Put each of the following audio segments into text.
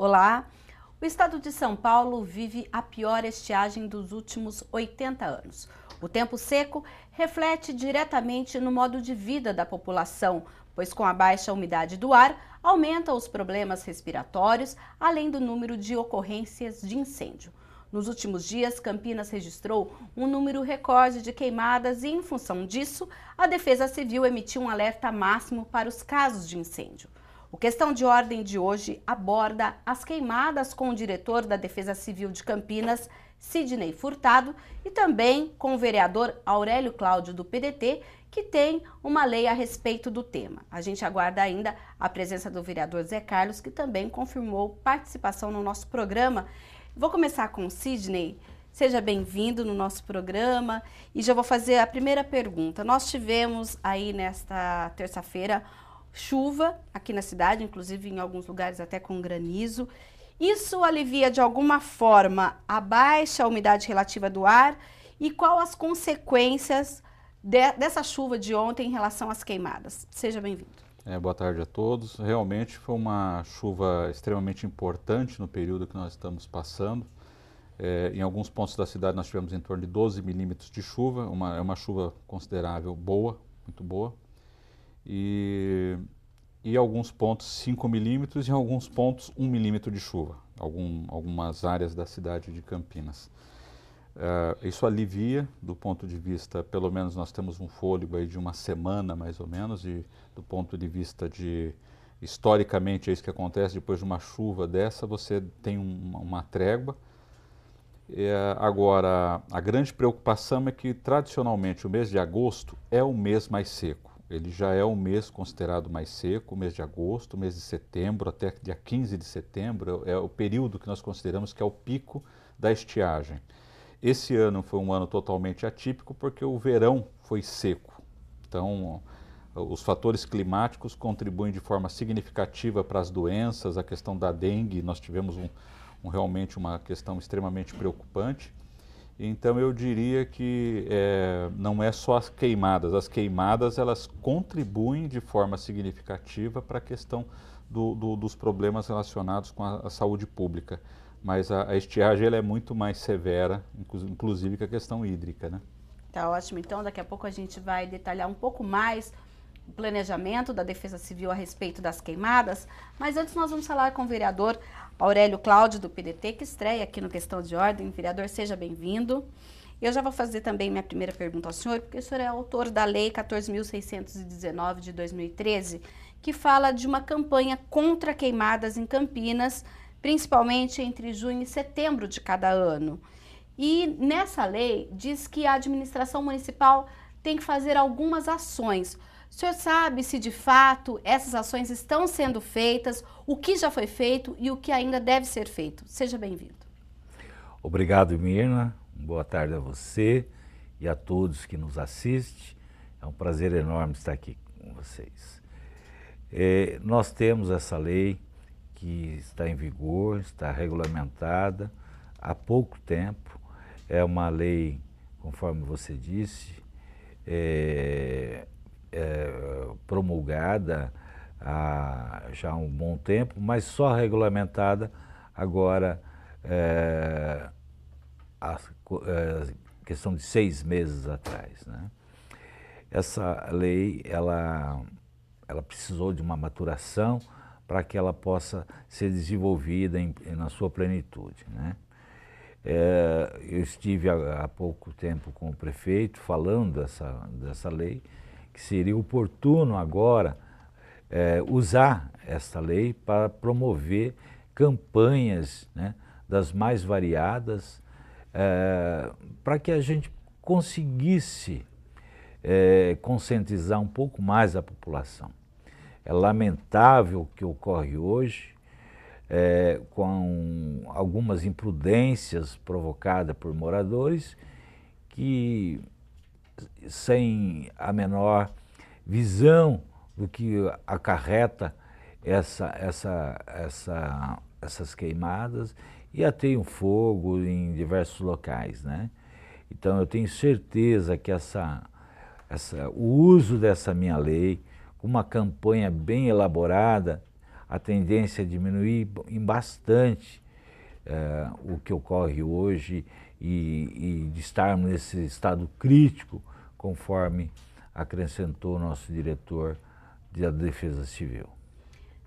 Olá! O estado de São Paulo vive a pior estiagem dos últimos 80 anos. O tempo seco reflete diretamente no modo de vida da população, pois com a baixa umidade do ar, aumenta os problemas respiratórios, além do número de ocorrências de incêndio. Nos últimos dias, Campinas registrou um número recorde de queimadas e, em função disso, a Defesa Civil emitiu um alerta máximo para os casos de incêndio. O Questão de Ordem de hoje aborda as queimadas com o diretor da Defesa Civil de Campinas, Sidney Furtado, e também com o vereador Aurélio Cláudio do PDT, que tem uma lei a respeito do tema. A gente aguarda ainda a presença do vereador Zé Carlos, que também confirmou participação no nosso programa. Vou começar com o Sidney. Seja bem-vindo no nosso programa e já vou fazer a primeira pergunta. Nós tivemos aí nesta terça-feira chuva aqui na cidade, inclusive em alguns lugares até com granizo. Isso alivia de alguma forma a baixa umidade relativa do ar e qual as consequências dessa chuva de ontem em relação às queimadas? Seja bem-vindo. Boa tarde a todos. Realmente foi uma chuva extremamente importante no período que nós estamos passando. Em alguns pontos da cidade nós tivemos em torno de 12 milímetros de chuva, é uma chuva considerável, boa, muito boa. E em alguns pontos 5 milímetros e em alguns pontos 1 milímetro de chuva, algumas áreas da cidade de Campinas. Isso alivia do ponto de vista, pelo menos nós temos um fôlego aí de uma semana mais ou menos, e do ponto de vista de, historicamente é isso que acontece, depois de uma chuva dessa você tem uma trégua. Agora, a grande preocupação é que tradicionalmente o mês de agosto é o mês mais seco. Ele já é o mês considerado mais seco, o mês de agosto, o mês de setembro, até dia 15 de setembro, é o período que nós consideramos que é o pico da estiagem. Esse ano foi um ano totalmente atípico porque o verão foi seco. Então, os fatores climáticos contribuem de forma significativa para as doenças, a questão da dengue, nós tivemos realmente uma questão extremamente preocupante. Então eu diria que não é só as queimadas elas contribuem de forma significativa para a questão dos problemas relacionados com a saúde pública, mas a estiagem ela é muito mais severa, inclusive que a questão hídrica, né? Tá ótimo, então daqui a pouco a gente vai detalhar um pouco mais o planejamento da Defesa Civil a respeito das queimadas, mas antes nós vamos falar com o vereador Aurélio Cláudio do PDT, que estreia aqui no Questão de Ordem. Vereador, seja bem-vindo. Eu já vou fazer também minha primeira pergunta ao senhor, porque o senhor é autor da Lei 14.619 de 2013, que fala de uma campanha contra queimadas em Campinas, principalmente entre junho e setembro de cada ano. E nessa lei diz que a administração municipal tem que fazer algumas ações. O senhor sabe se de fato essas ações estão sendo feitas, o que já foi feito e o que ainda deve ser feito? Seja bem-vindo. Obrigado, Mirna. Boa tarde a você e a todos que nos assistem. É um prazer enorme estar aqui com vocês. Nós temos essa lei que está em vigor, está regulamentada há pouco tempo. É uma lei, conforme você disse, promulgada há já um bom tempo, mas só regulamentada agora a questão de 6 meses atrás, né? Essa lei, ela precisou de uma maturação para que ela possa ser desenvolvida na sua plenitude, né? Eu estive há pouco tempo com o prefeito falando dessa lei, que seria oportuno agora usar essa lei para promover campanhas, né, das mais variadas, para que a gente conseguisse conscientizar um pouco mais a população. É lamentável o que ocorre hoje, com algumas imprudências provocadas por moradores que, sem a menor visão do que acarreta essas queimadas, e ateiam fogo em diversos locais, né? Então eu tenho certeza que o uso dessa minha lei, uma campanha bem elaborada, a tendência é diminuir em bastante o que ocorre hoje e de estarmos nesse estado crítico, conforme acrescentou o nosso diretor da Defesa Civil.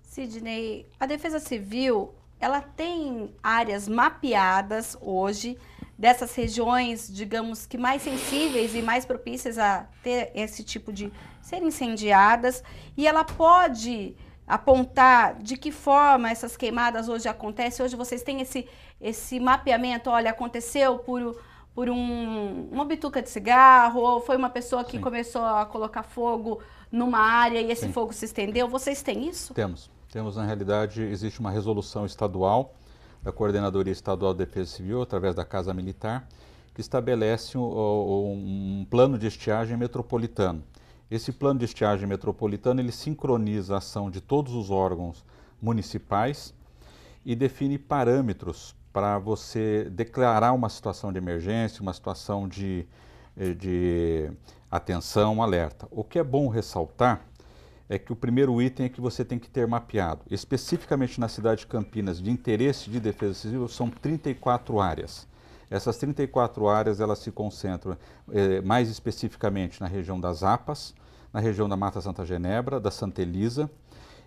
Sidney, a Defesa Civil, ela tem áreas mapeadas hoje dessas regiões, digamos que mais sensíveis e mais propícias a ter esse tipo de ser incendiadas, e ela pode apontar de que forma essas queimadas hoje acontecem. Hoje vocês têm esse mapeamento, olha, aconteceu por uma bituca de cigarro, ou foi uma pessoa que começou a colocar fogo numa área e esse fogo se estendeu. Vocês têm isso? Temos, na realidade, existe uma resolução estadual da Coordenadoria Estadual de Defesa Civil, através da Casa Militar, que estabelece um plano de estiagem metropolitano. Esse plano de estiagem metropolitano, ele sincroniza a ação de todos os órgãos municipais e define parâmetros para você declarar uma situação de emergência, uma situação de atenção, alerta. O que é bom ressaltar é que o primeiro item é que você tem que ter mapeado. Especificamente na cidade de Campinas, de interesse de defesa civil, são 34 áreas. Essas 34 áreas, elas se concentram mais especificamente na região das APAS, na região da Mata Santa Genebra, da Santa Elisa,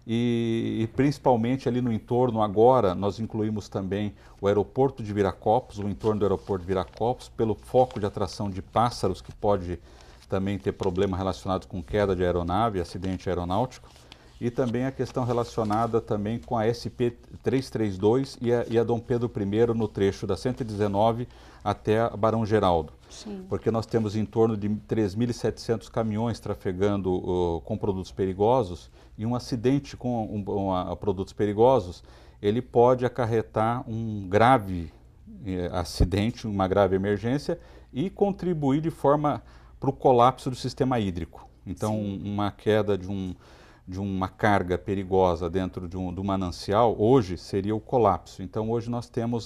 e principalmente ali no entorno. Agora nós incluímos também o aeroporto de Viracopos, o entorno do aeroporto de Viracopos, pelo foco de atração de pássaros, que pode também ter problema relacionado com queda de aeronave, acidente aeronáutico, e também a questão relacionada também com a SP-332 e a Dom Pedro I no trecho da 119 até a Barão Geraldo. Sim. Porque nós temos em torno de 3.700 caminhões trafegando com produtos perigosos, e um acidente com produtos perigosos, ele pode acarretar um grave acidente, uma grave emergência, e contribuir de forma para o colapso do sistema hídrico. Então, uma queda de uma carga perigosa dentro do manancial, hoje seria o colapso. Então, hoje nós temos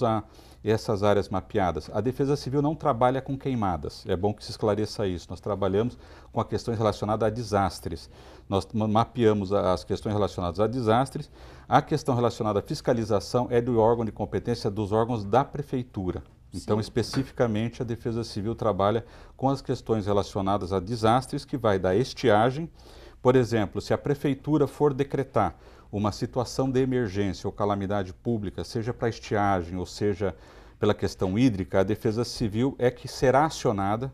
essas áreas mapeadas. A Defesa Civil não trabalha com queimadas, é bom que se esclareça isso. Nós trabalhamos com as questões relacionadas a desastres. Nós mapeamos as questões relacionadas a desastres. A questão relacionada à fiscalização é do órgão de competência dos órgãos da Prefeitura. Então, especificamente, a Defesa Civil trabalha com as questões relacionadas a desastres, que vai da estiagem. Por exemplo, se a Prefeitura for decretar uma situação de emergência ou calamidade pública, seja para estiagem ou seja pela questão hídrica, a Defesa Civil é que será acionada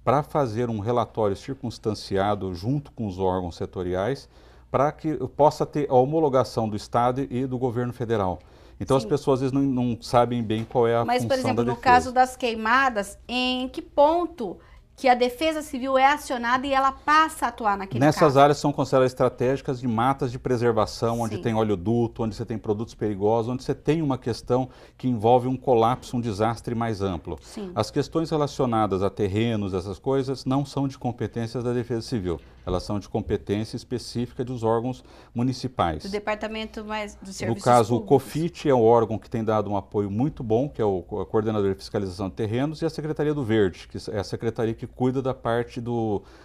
para fazer um relatório circunstanciado junto com os órgãos setoriais, para que possa ter a homologação do Estado e do governo federal. Então, as pessoas às vezes não sabem bem qual é a função da defesa. Mas, por exemplo, no caso das queimadas, em que ponto que a Defesa Civil é acionada e ela passa a atuar naquele caso? Nessas áreas são consideradas estratégicas de matas de preservação, onde tem oleoduto, onde você tem produtos perigosos, onde você tem uma questão que envolve um colapso, um desastre mais amplo. Sim. As questões relacionadas a terrenos, essas coisas, não são de competências da Defesa Civil. Elas são de competência específica dos órgãos municipais. Do departamento mais dos serviços No caso, públicos. o COFIT é um órgão que tem dado um apoio muito bom, que é a Coordenadoria de Fiscalização de Terrenos, e a Secretaria do Verde, que é a secretaria que cuida da parte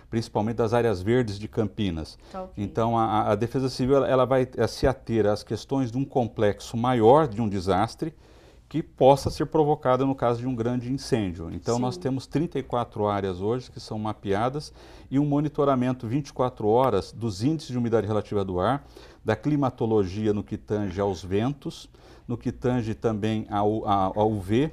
principalmente das áreas verdes de Campinas. Então, a Defesa Civil ela vai se ater às questões de um complexo maior de um desastre que possa ser provocado no caso de um grande incêndio. Então, nós temos 34 áreas hoje que são mapeadas e um monitoramento 24 horas dos índices de umidade relativa do ar, da climatologia no que tange aos ventos, no que tange também ao UV,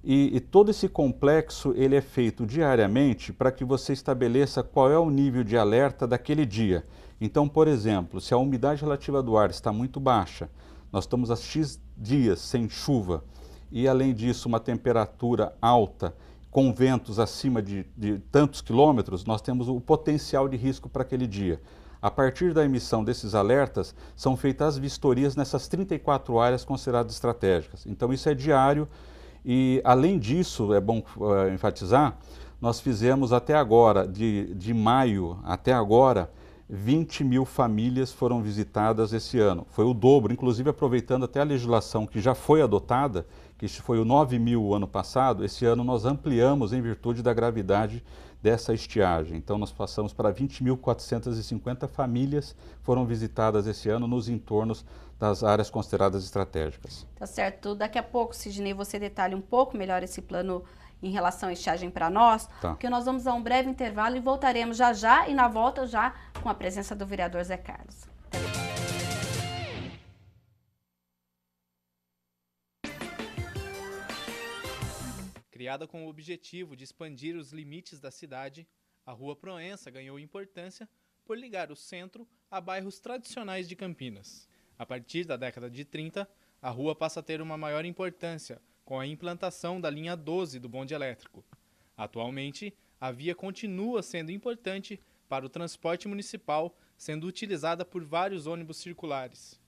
e todo esse complexo ele é feito diariamente para que você estabeleça qual é o nível de alerta daquele dia. Então, por exemplo, se a umidade relativa do ar está muito baixa, nós estamos há X dias sem chuva e, além disso, uma temperatura alta, com ventos acima de tantos quilômetros, nós temos o potencial de risco para aquele dia. A partir da emissão desses alertas, são feitas as vistorias nessas 34 áreas consideradas estratégicas. Então, isso é diário e, além disso, é bom enfatizar, nós fizemos até agora, de maio até agora, 20 mil famílias foram visitadas esse ano. Foi o dobro, inclusive aproveitando até a legislação que já foi adotada, que foi o 9 mil o ano passado, esse ano nós ampliamos em virtude da gravidade dessa estiagem. Então nós passamos para 20.450 famílias foram visitadas esse ano nos entornos das áreas consideradas estratégicas. Tá certo. Daqui a pouco, Sidney, você detalha um pouco melhor esse plano em relação à estiagem para nós, porque nós vamos a um breve intervalo e voltaremos já já, e na volta já com a presença do vereador Zé Carlos. Criada com o objetivo de expandir os limites da cidade, a Rua Proença ganhou importância por ligar o centro a bairros tradicionais de Campinas. A partir da década de 30, a rua passa a ter uma maior importância com a implantação da linha 12 do bonde elétrico. Atualmente, a via continua sendo importante para o transporte municipal, sendo utilizada por vários ônibus circulares.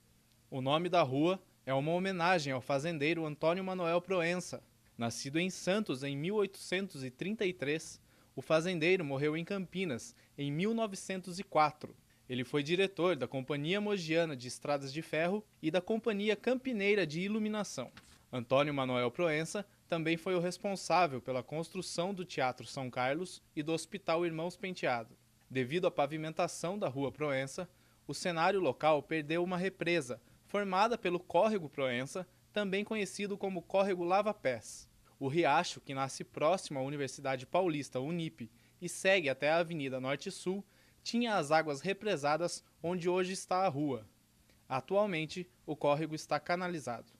O nome da rua é uma homenagem ao fazendeiro Antônio Manoel Proença. Nascido em Santos em 1833, o fazendeiro morreu em Campinas em 1904. Ele foi diretor da Companhia Mogiana de Estradas de Ferro e da Companhia Campineira de Iluminação. Antônio Manoel Proença também foi o responsável pela construção do Teatro São Carlos e do Hospital Irmãos Penteado. Devido à pavimentação da Rua Proença, o cenário local perdeu uma represa, formada pelo Córrego Proença, também conhecido como Córrego Lava Pés. O riacho, que nasce próximo à Universidade Paulista Unip e segue até a Avenida Norte-Sul, tinha as águas represadas onde hoje está a rua. Atualmente, o córrego está canalizado.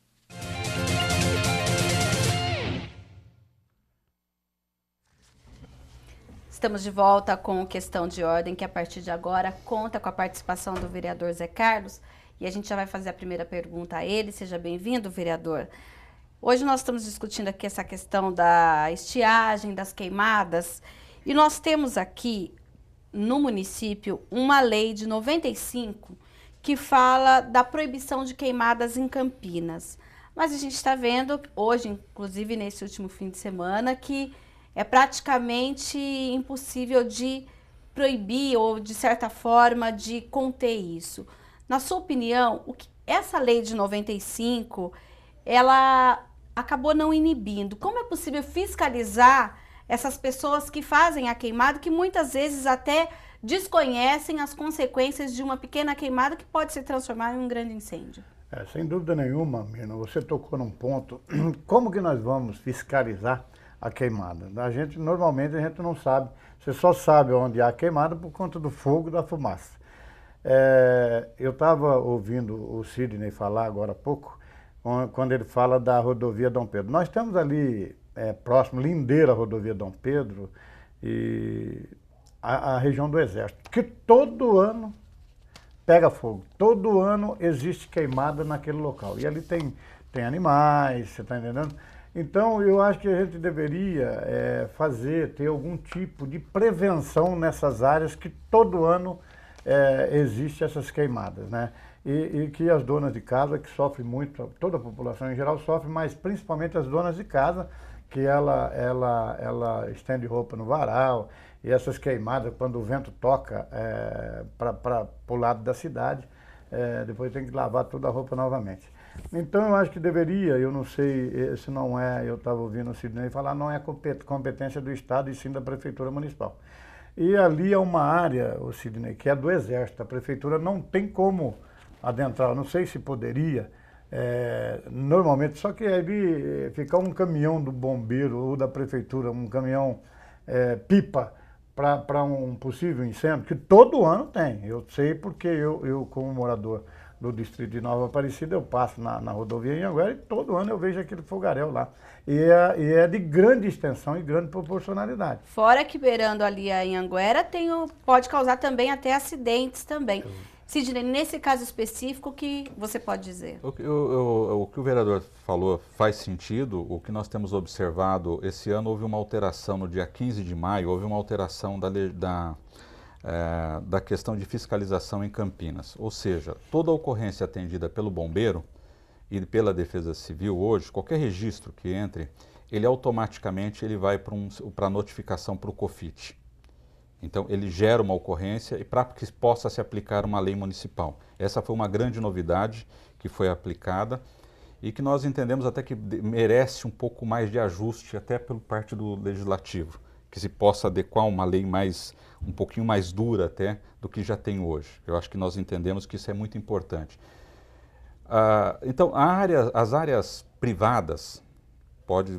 Estamos de volta com Questão de Ordem, que a partir de agora conta com a participação do vereador Zé Carlos. E a gente já vai fazer a primeira pergunta a ele. Seja bem-vindo, vereador. Hoje nós estamos discutindo aqui essa questão da estiagem, das queimadas. E nós temos aqui no município uma lei de 95 que fala da proibição de queimadas em Campinas. Mas a gente está vendo hoje, inclusive nesse último fim de semana, que é praticamente impossível de proibir ou, de certa forma, de conter isso. Na sua opinião, essa lei de 95, ela acabou não inibindo. Como é possível fiscalizar essas pessoas que fazem a queimada, que muitas vezes até desconhecem as consequências de uma pequena queimada que pode se transformar em um grande incêndio? Sem dúvida nenhuma, Mirna, você tocou num ponto. Como que nós vamos fiscalizar a queimada? Normalmente a gente não sabe, você só sabe onde há queimada por conta do fogo e da fumaça. Eu estava ouvindo o Sidney falar agora há pouco, quando ele fala da rodovia Dom Pedro. Nós temos ali próximo, lindeira a rodovia Dom Pedro, e a região do Exército, que todo ano pega fogo, todo ano existe queimada naquele local. E ali tem animais, você está entendendo? Então eu acho que a gente deveria ter algum tipo de prevenção nessas áreas que todo ano existe essas queimadas, né? E que as donas de casa, que sofrem muito, toda a população em geral sofre, mas principalmente as donas de casa, que ela estende roupa no varal, e essas queimadas, quando o vento toca para o lado da cidade, depois tem que lavar toda a roupa novamente. Então eu acho que deveria, eu não sei se não eu estava ouvindo o Sidney falar, não é competência do Estado e sim da Prefeitura Municipal. E ali é uma área, o Sidney, que é do Exército, a Prefeitura não tem como adentrar, eu não sei se poderia, normalmente, só que ali ficar um caminhão do bombeiro ou da Prefeitura, um caminhão pipa, para um possível incêndio, que todo ano tem. Eu sei porque eu como morador do distrito de Nova Aparecida, eu passo na rodovia em Anguera e todo ano eu vejo aquele fogaréu lá. E é de grande extensão e grande proporcionalidade. Fora que beirando ali em Anguera pode causar também até acidentes também. Sidney, nesse caso específico, o que você pode dizer? O que o vereador falou faz sentido. O que nós temos observado, esse ano houve uma alteração, no dia 15 de maio, houve uma alteração da questão de fiscalização em Campinas. Ou seja, toda ocorrência atendida pelo bombeiro e pela Defesa Civil hoje, qualquer registro que entre, ele automaticamente vai para notificação para o COFIT. Então, ele gera uma ocorrência e para que possa se aplicar uma lei municipal. Essa foi uma grande novidade que foi aplicada e que nós entendemos até que merece um pouco mais de ajuste, até por parte do Legislativo, que se possa adequar a uma lei um pouquinho mais dura até do que já tem hoje. Eu acho que nós entendemos que isso é muito importante. Então, as áreas privadas,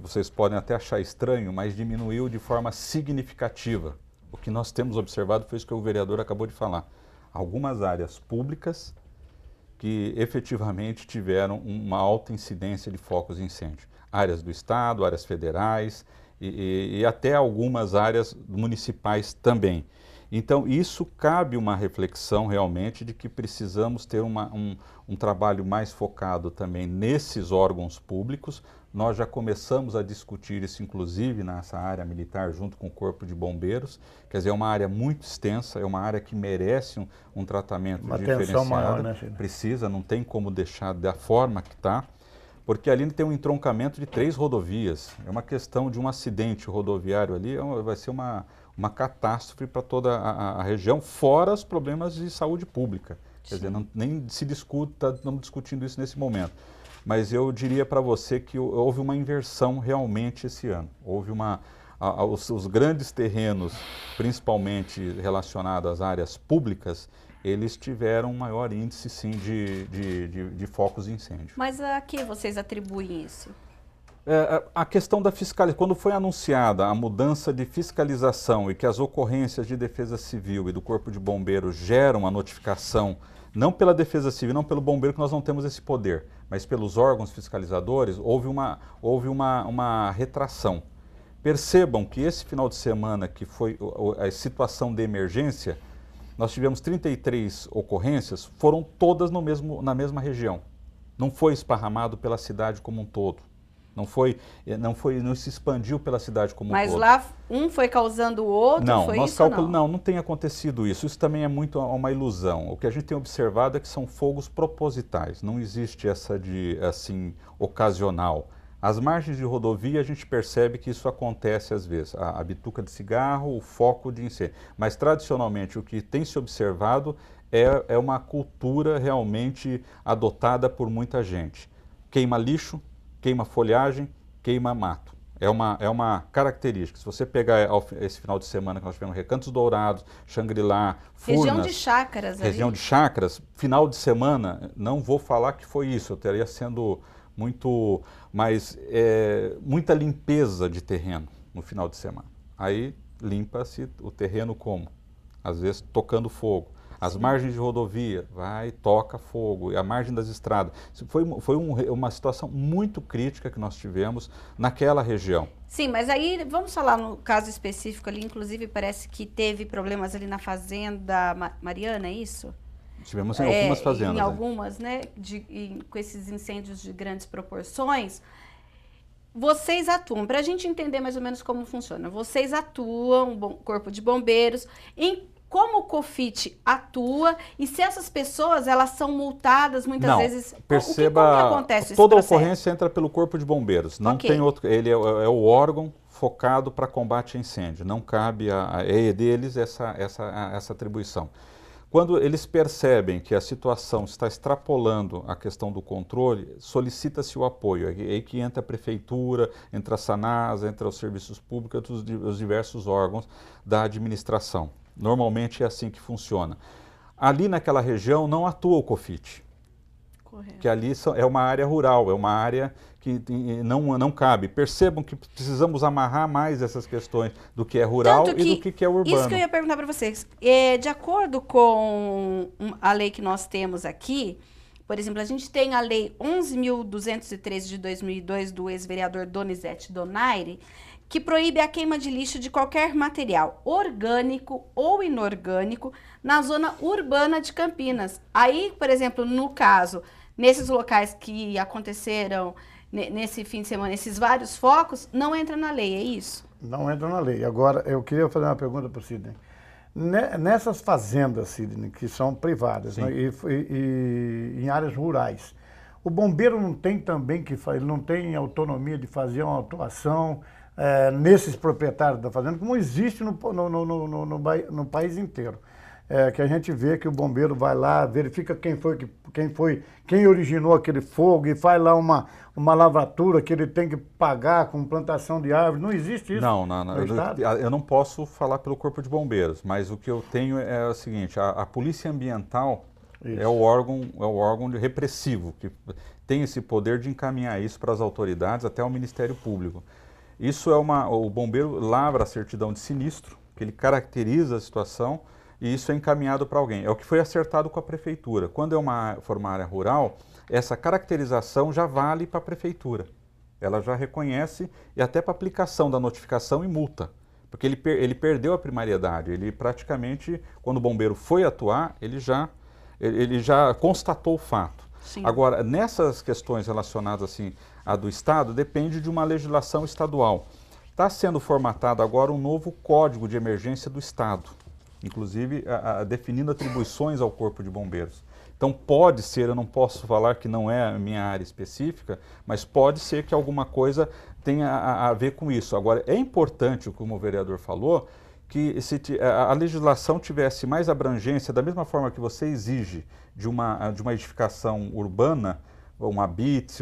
vocês podem até achar estranho, mas diminuiu de forma significativa. O que nós temos observado foi isso que o vereador acabou de falar. Algumas áreas públicas que efetivamente tiveram uma alta incidência de focos de incêndio. Áreas do Estado, áreas federais e até algumas áreas municipais também. Então, isso cabe uma reflexão realmente de que precisamos ter um trabalho mais focado também nesses órgãos públicos. Nós já começamos a discutir isso, inclusive, nessa área militar, junto com o Corpo de Bombeiros. Quer dizer, é uma área muito extensa, é uma área que merece um tratamento diferenciado. Maior, né, Cid? Precisa, não tem como deixar da forma que está, porque ali tem um entroncamento de 3 rodovias. É uma questão de um acidente rodoviário ali, vai ser uma catástrofe para toda a região, fora os problemas de saúde pública. Quer dizer, nem se discuta, estamos discutindo isso nesse momento. Mas eu diria para você que houve uma inversão realmente esse ano. Houve os grandes terrenos, principalmente relacionados às áreas públicas, eles tiveram um maior índice, sim, de focos de incêndio. Mas a que vocês atribuem isso? A questão da fiscalização, quando foi anunciada a mudança de fiscalização e que as ocorrências de Defesa Civil e do Corpo de Bombeiros geram a notificação, não pela Defesa Civil, não pelo bombeiro, que nós não temos esse poder, mas pelos órgãos fiscalizadores, houve uma retração. Percebam que esse final de semana, que foi a situação de emergência, nós tivemos 33 ocorrências, foram todas na mesma região. Não foi esparramado pela cidade como um todo. Não se expandiu pela cidade como um todo. Mas lá um foi causando o outro, não tem acontecido isso. Isso também é muito uma ilusão. O que a gente tem observado é que são fogos propositais. Não existe essa ocasional. As margens de rodovia a gente percebe que isso acontece às vezes. A bituca de cigarro, o foco de incêndio. Mas tradicionalmente o que tem se observado é uma cultura realmente adotada por muita gente. Queima lixo, queima folhagem, queima mato. É uma característica. Se você pegar esse final de semana que nós tivemos Recantos Dourados, Xangri-Lá, Furnas... Região de chácaras ali. Região de chácaras, final de semana, não vou falar que foi isso, eu estaria sendo muita limpeza de terreno no final de semana. Aí limpa-se o terreno como? Às vezes tocando fogo. As margens de rodovia, toca fogo, e a margem das estradas. Foi uma situação muito crítica que nós tivemos naquela região. Sim, mas aí vamos falar no caso específico ali, inclusive parece que teve problemas ali na Fazenda Mariana, é isso? Tivemos em algumas fazendas. Em algumas, né, com esses incêndios de grandes proporções. Vocês atuam, para a gente entender mais ou menos como funciona, vocês atuam, Corpo de Bombeiros, como o COFIT atua e se essas pessoas elas são multadas muitas vezes. Perceba, como que acontece esse toda processo? Ocorrência entra pelo Corpo de Bombeiros. Não tem outro. Ele é o órgão focado para combate a incêndio. Não cabe deles essa atribuição. Quando eles percebem que a situação está extrapolando a questão do controle, solicita-se o apoio. É aí que entra a prefeitura, entra a SANASA, entra os serviços públicos, os diversos órgãos da administração. Normalmente é assim que funciona. Ali naquela região não atua o COFIT, que ali é uma área rural, é uma área que não cabe. Percebam que precisamos amarrar mais essas questões do que é rural e do que é urbano. Isso que eu ia perguntar para vocês. De acordo com a lei que nós temos aqui, por exemplo, a gente tem a lei 11.213 de 2002 do ex-vereador Donizete Donaire, que proíbe a queima de lixo de qualquer material orgânico ou inorgânico na zona urbana de Campinas. Aí, por exemplo, no caso, nesses locais que aconteceram nesse fim de semana, esses vários focos, não entra na lei, é isso? Não entra na lei. Agora, eu queria fazer uma pergunta para o Sidney. Nessas fazendas, Sidney, que são privadas, né, e em áreas rurais, o bombeiro não tem também ele não tem autonomia de fazer uma atuação nesses proprietários da fazenda, como existe no país inteiro. que a gente vê que o bombeiro vai lá, verifica quem originou aquele fogo e faz lá uma lavratura que ele tem que pagar com plantação de árvores. Não existe isso? Não, no estado? eu não posso falar pelo Corpo de Bombeiros, mas o que eu tenho é o seguinte, a Polícia Ambiental é o órgão repressivo, que tem esse poder de encaminhar isso para as autoridades até o Ministério Público. Isso o bombeiro lavra a certidão de sinistro, que ele caracteriza a situação, e isso é encaminhado para alguém. É o que foi acertado com a prefeitura. Quando for uma área rural, essa caracterização já vale para a prefeitura. Ela já reconhece e até para aplicação da notificação e multa. Porque ele perdeu a primariedade. Ele praticamente, quando o bombeiro foi atuar, ele já constatou o fato. Sim. Agora, nessas questões relacionadas assim, à do Estado, depende de uma legislação estadual. Está sendo formatado agora um novo Código de Emergência do Estado, inclusive definindo atribuições ao Corpo de Bombeiros. Então pode ser, eu não posso falar que não é a minha área específica, mas pode ser que alguma coisa tenha a ver com isso. Agora, é importante, como o vereador falou, que a legislação tivesse mais abrangência, da mesma forma que você exige de uma edificação urbana, uma BITS,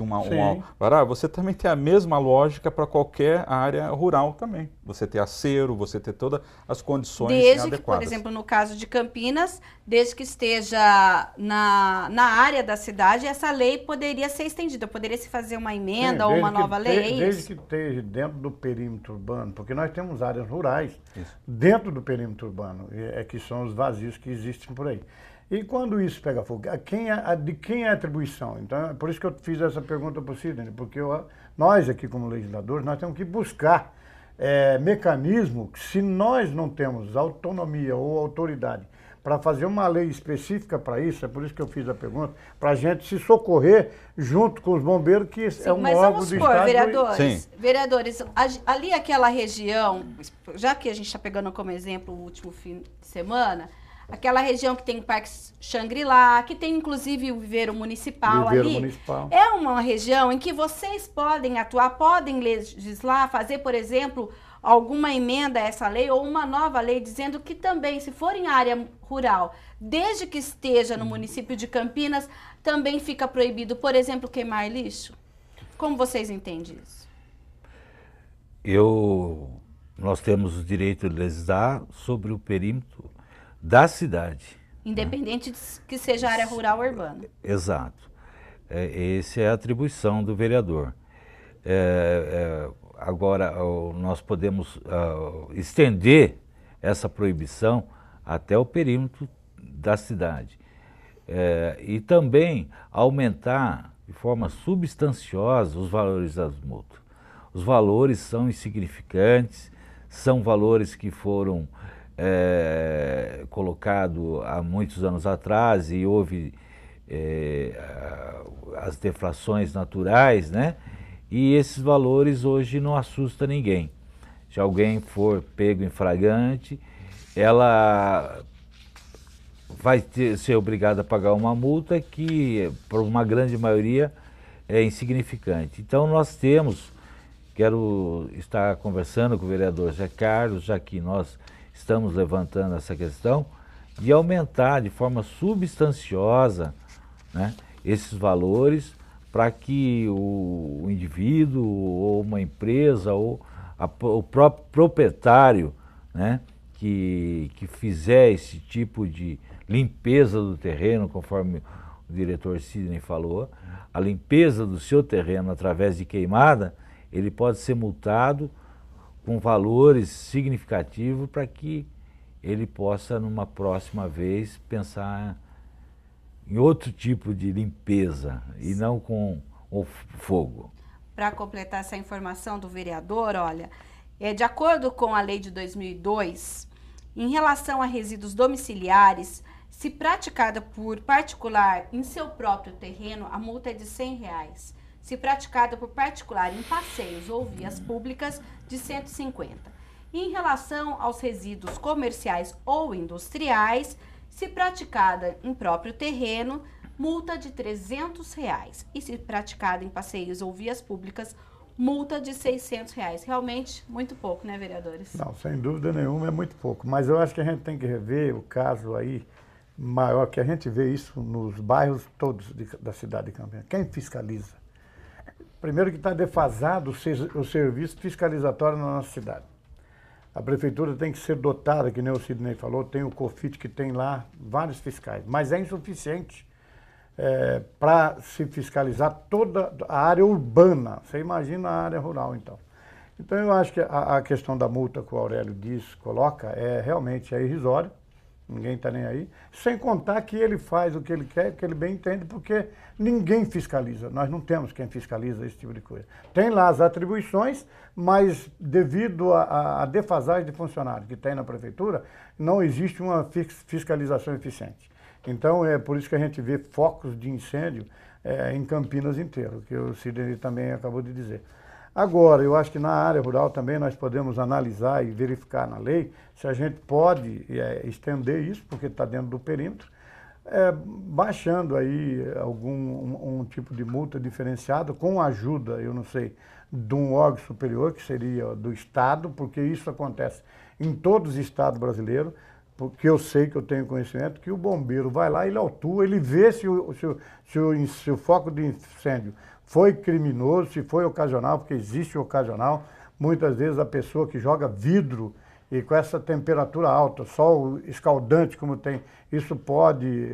você também tem a mesma lógica para qualquer área rural também. Você ter acero, você ter todas as condições adequadas. Desde que, por exemplo, no caso de Campinas, desde que esteja na área da cidade, essa lei poderia ser estendida, poderia se fazer uma emenda ou uma nova lei, desde que esteja dentro do perímetro urbano, porque nós temos áreas rurais dentro do perímetro urbano, que são os vazios que existem por aí. E quando isso pega fogo, de quem é a atribuição? Então, é por isso que eu fiz essa pergunta para o Sidney, porque nós aqui como legisladores, nós temos que buscar mecanismo que, se nós não temos autonomia ou autoridade para fazer uma lei específica para isso, é por isso que eu fiz a pergunta, para a gente se socorrer junto com os bombeiros, que é um órgão do Estado. Vereadores, ali aquela região, já que a gente está pegando como exemplo o último fim de semana, aquela região que tem o Parque Xangri-Lá, que tem inclusive o viveiro municipal ali. É uma região em que vocês podem atuar, podem legislar, fazer, por exemplo, alguma emenda a essa lei ou uma nova lei dizendo que também, se for em área rural, desde que esteja no município de Campinas, também fica proibido, por exemplo, queimar lixo? Como vocês entendem isso? Nós temos o direito de legislar sobre o perímetro da cidade. Independente de que seja área rural ou urbana. Exato. Essa é a atribuição do vereador. Agora, nós podemos estender essa proibição até o perímetro da cidade. E também aumentar de forma substanciosa os valores das multas. Os valores são insignificantes, são valores que foram colocado há muitos anos atrás e houve as deflações naturais, né? E esses valores hoje não assustam ninguém. Se alguém for pego em flagrante, ela vai ser obrigada a pagar uma multa que, por uma grande maioria, é insignificante. Então nós quero estar conversando com o vereador Zé Carlos, já que nós estamos levantando essa questão, de aumentar de forma substanciosa, né, esses valores para que o indivíduo ou uma empresa ou o próprio proprietário, né, que fizer esse tipo de limpeza do terreno, conforme o diretor Sidney falou, a limpeza do seu terreno através de queimada, ele pode ser multado com valores significativos para que ele possa, numa próxima vez, pensar em outro tipo de limpeza e não com o fogo. Para completar essa informação do vereador, olha, de acordo com a lei de 2002, em relação a resíduos domiciliares, se praticada por particular em seu próprio terreno, a multa é de R$100. Se praticada por particular em passeios ou vias públicas, de 150. E em relação aos resíduos comerciais ou industriais, se praticada em próprio terreno, multa de R$300. E se praticada em passeios ou vias públicas, multa de R$600. Realmente muito pouco, né, vereadores? Não, sem dúvida nenhuma é muito pouco. Mas eu acho que a gente tem que rever o caso aí maior, que a gente vê isso nos bairros todos da cidade de Campinas. Quem fiscaliza? Primeiro que está defasado o serviço fiscalizatório na nossa cidade. A prefeitura tem que ser dotada, que nem o Sidney falou, tem o COFIT que tem lá vários fiscais, mas é insuficiente para se fiscalizar toda a área urbana. Você imagina a área rural, então. Então eu acho que a questão da multa que o Aurélio coloca, realmente é irrisória. Ninguém está nem aí, sem contar que ele faz o que ele quer, que ele bem entende, porque ninguém fiscaliza, nós não temos quem fiscaliza esse tipo de coisa. Tem lá as atribuições, mas devido à defasagem de funcionários que tem na prefeitura, não existe uma fiscalização eficiente. Então é por isso que a gente vê focos de incêndio em Campinas inteiro, que o Sidney também acabou de dizer. Agora, eu acho que na área rural também nós podemos analisar e verificar na lei se a gente pode estender isso, porque está dentro do perímetro, baixando aí um tipo de multa diferenciada com a ajuda, eu não sei, de um órgão superior, que seria do Estado, porque isso acontece em todos os estados brasileiros, porque eu sei que eu tenho conhecimento, que o bombeiro vai lá, ele autua, ele vê se o foco de incêndio foi criminoso, se foi ocasional, porque existe ocasional. Muitas vezes a pessoa que joga vidro e com essa temperatura alta, sol escaldante como tem, isso pode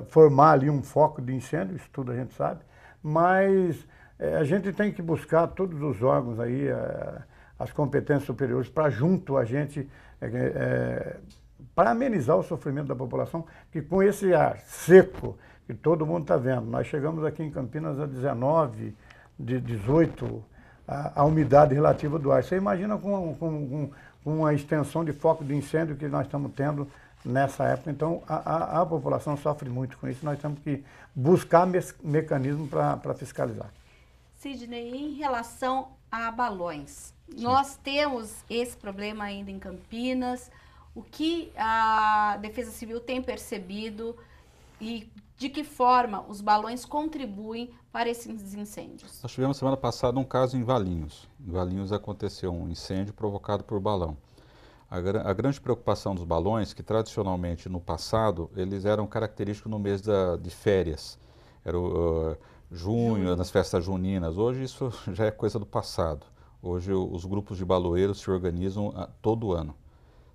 formar ali um foco de incêndio, isso tudo a gente sabe. Mas a gente tem que buscar todos os órgãos aí, as competências superiores, para junto a gente, para amenizar o sofrimento da população, que com esse ar seco, que todo mundo está vendo. Nós chegamos aqui em Campinas a 19, de 18, a umidade relativa do ar. Você imagina com uma extensão de foco de incêndio que nós estamos tendo nessa época. Então, a população sofre muito com isso. Nós temos que buscar mecanismos para fiscalizar. Sidney, em relação a balões, nós temos esse problema ainda em Campinas. O que a Defesa Civil tem percebido e de que forma os balões contribuem para esses incêndios? Nós tivemos semana passada um caso em Valinhos. Em Valinhos aconteceu um incêndio provocado por balão. A grande preocupação dos balões, que tradicionalmente no passado, eles eram característicos no mês de férias. Era junho, nas festas juninas. Hoje isso já é coisa do passado. Hoje os grupos de baloeiros se organizam todo ano.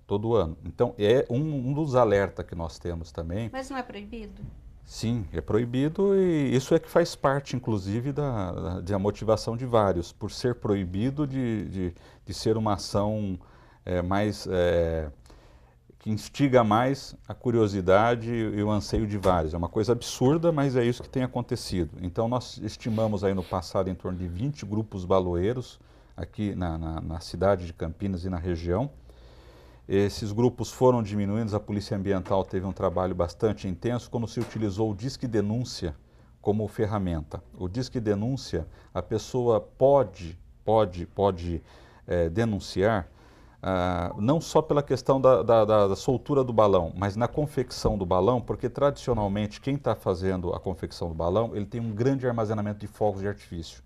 Todo ano. Então, é um dos alertas que nós temos também. Mas não é proibido? Sim, é proibido e isso é que faz parte, inclusive, da motivação de vários, por ser proibido de ser uma ação que instiga mais a curiosidade e o anseio de vários. É uma coisa absurda, mas é isso que tem acontecido. Então, nós estimamos aí no passado em torno de 20 grupos baloeiros aqui na cidade de Campinas e na região. Esses grupos foram diminuindo, a Polícia Ambiental teve um trabalho bastante intenso quando se utilizou o Disque Denúncia como ferramenta. O Disque Denúncia, a pessoa pode denunciar não só pela questão da soltura do balão, mas na confecção do balão, porque tradicionalmente quem está fazendo a confecção do balão, ele tem um grande armazenamento de fogos de artifício.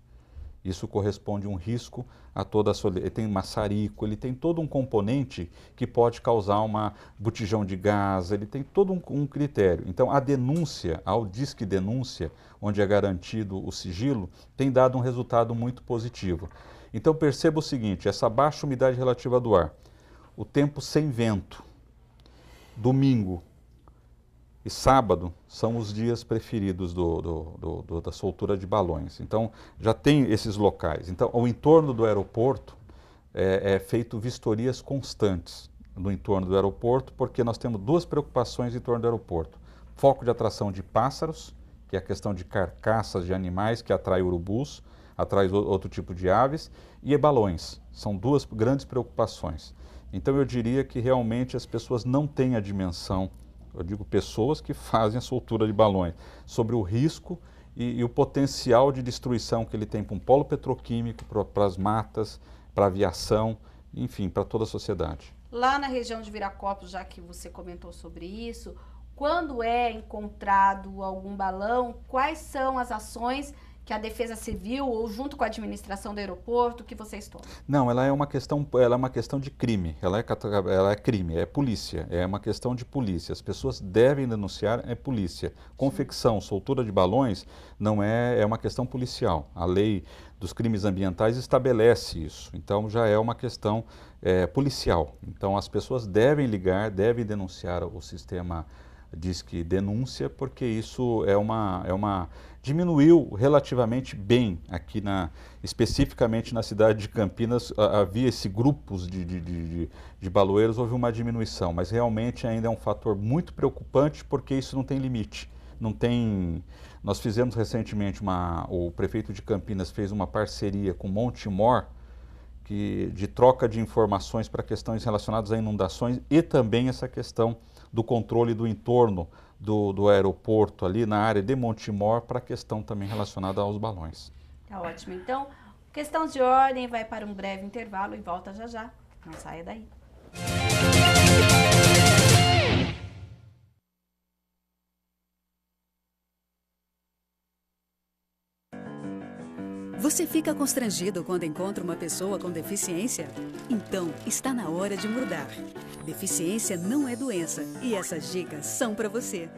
Isso corresponde a um risco a toda a sua... Ele tem maçarico, ele tem todo um componente que pode causar uma botijão de gás, ele tem todo um critério. Então, a denúncia, ao Disque Denúncia, onde é garantido o sigilo, tem dado um resultado muito positivo. Então, perceba o seguinte, essa baixa umidade relativa do ar, o tempo sem vento, domingo e sábado são os dias preferidos da soltura de balões. Então, já tem esses locais. Então, ao entorno do aeroporto, é feito vistorias constantes no entorno do aeroporto, porque nós temos duas preocupações em torno do aeroporto. Foco de atração de pássaros, que é a questão de carcaças de animais que atrai urubus, atrai outro tipo de aves, e balões. São duas grandes preocupações. Então, eu diria que realmente as pessoas não têm a dimensão, eu digo pessoas que fazem a soltura de balões, sobre o risco e o potencial de destruição que ele tem para um polo petroquímico, para as matas, para a aviação, enfim, para toda a sociedade. Lá na região de Viracopos, já que você comentou sobre isso, quando é encontrado algum balão, quais são as ações que a Defesa Civil ou junto com a administração do aeroporto, que vocês tomam? Não, ela é uma questão de crime, ela é crime, é polícia, é uma questão de polícia. As pessoas devem denunciar, é polícia. Confecção, soltura de balões não é uma questão policial. A lei dos crimes ambientais estabelece isso, então já é uma questão policial. Então as pessoas devem ligar, devem denunciar o sistema Disque Denúncia, porque isso diminuiu relativamente bem aqui especificamente na cidade de Campinas. Havia esses grupos de baloeiros, houve uma diminuição, mas realmente ainda é um fator muito preocupante, porque isso não tem limite. Nós fizemos recentemente, o prefeito de Campinas fez uma parceria com Montemor, de troca de informações para questões relacionadas a inundações e também essa questão do controle do entorno do aeroporto ali na área de Montemor, para a questão também relacionada aos balões. Tá ótimo. Então, questão de ordem vai para um breve intervalo e volta já já. Não saia daí. Você fica constrangido quando encontra uma pessoa com deficiência? Então, está na hora de mudar. Deficiência não é doença e essas dicas são para você.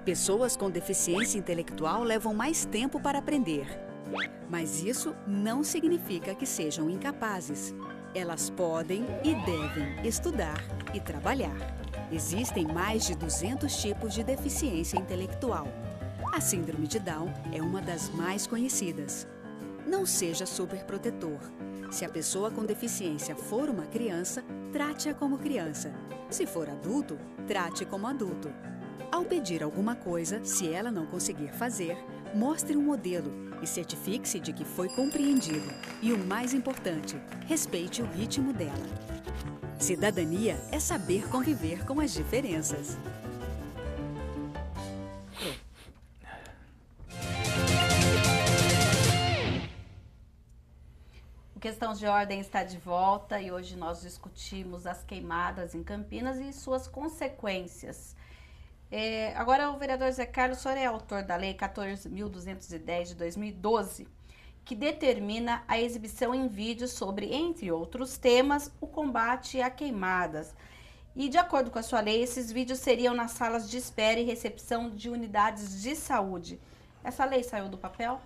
Pessoas com deficiência intelectual levam mais tempo para aprender. Mas isso não significa que sejam incapazes. Elas podem e devem estudar e trabalhar. Existem mais de 200 tipos de deficiência intelectual. A síndrome de Down é uma das mais conhecidas. Não seja superprotetor. Se a pessoa com deficiência for uma criança, trate-a como criança. Se for adulto, trate como adulto. Ao pedir alguma coisa, se ela não conseguir fazer, mostre um modelo e certifique-se de que foi compreendido. E o mais importante, respeite o ritmo dela. Cidadania é saber conviver com as diferenças. Questão de Ordem está de volta e hoje nós discutimos as queimadas em Campinas e suas consequências. Agora o vereador Zé Carlos, o senhor é autor da Lei 14.210 de 2012, que determina a exibição em vídeo sobre, entre outros temas, o combate a queimadas. E de acordo com a sua lei, esses vídeos seriam nas salas de espera e recepção de unidades de saúde. Essa lei saiu do papel?